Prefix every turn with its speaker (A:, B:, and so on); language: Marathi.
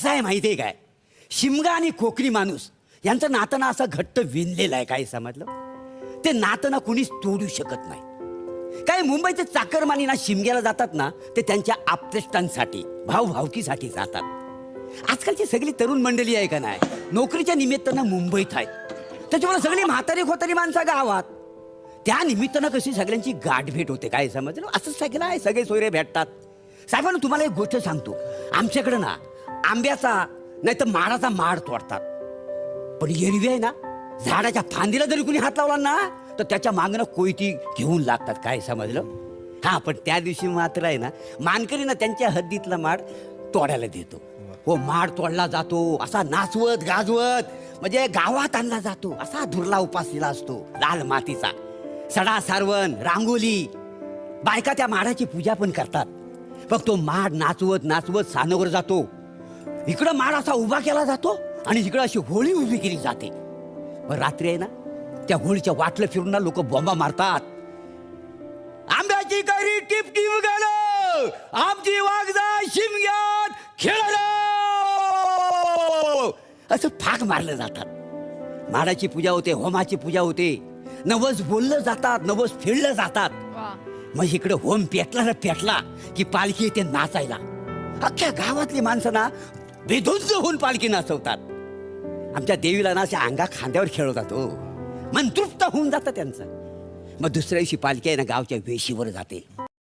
A: कसं आहे माहिती आहे काय, शिमगा आणि कोकणी माणूस यांचं नातं ना असं घट्ट विणलेलं आहे. काय समजलं, ते नातं ना कुणीच तोडू शकत नाही. काय मुंबईचे चाकरमानी ना शिमग्याला जातात ना, ते त्यांच्या आप्तेष्टांसाठी भावभावकीसाठी जातात. आजकालची सगळी तरुण मंडळी आहे का नाही, नोकरीच्या निमित्तानं मुंबईत आहेत. त्याच्यामुळे सगळी म्हातारी खोतारी माणसं गावात, त्या निमित्तानं कशी सगळ्यांची गाठभेट होते. काय समजलं, असं सगळं आहे, सगळे सोयरे भेटतात. साहेबांना तुम्हाला एक गोष्ट सांगतो, आमच्याकडे ना आंब्याचा नाही तर माडाचा माड तोडतात, पण एरवी आहे ना, झाडाच्या फांदीला जरी कुणी हात लावला ना तर त्याच्या मागणं कोयती घेऊन लागतात. काय समजलं. हा, पण त्या दिवशी मात्र आहे ना, मानकरी ना त्यांच्या हद्दीतला माड तोडायला देतो. हो, माड तोडला जातो असा नाचवत गाजवत, म्हणजे गावात आणला जातो असा धुरला उपासलेला असतो, लाल मातीचा. सडा सारवण, रांगोली, बायका त्या माडाची पूजा पण करतात. मग तो माड नाचवत नाचवत सानवर जातो. इकडं माड असा उभा केला जातो आणि इकडं अशी होळी उभी केली जाते. मग रात्री आहे ना, त्या होळीच्या वाटलं फिरून लोक बॉम्बा मारतात. आंब्याची कैरी टिप टिप गेलो, आमची वागदा शिमग्यात खेळलो, असं फाक मारलं जातात. माडाची पूजा होते, होमाची पूजा होते, नवस बोललं जातात, नवस फिरलं जातात. मग इकडे होम पेटला ना पेटला की पालखी येते नाचायला. अख्ख्या गावातली माणसं ना बेधुंज होऊन पालखी नाचवतात. आमच्या देवीला ना अशा अंगा खांद्यावर खेळवतात. हो, मन तृप्त होऊन जातं त्यांचं. मग दुसऱ्या दिवशी पालखी आहे ना गावच्या वेशीवर जाते.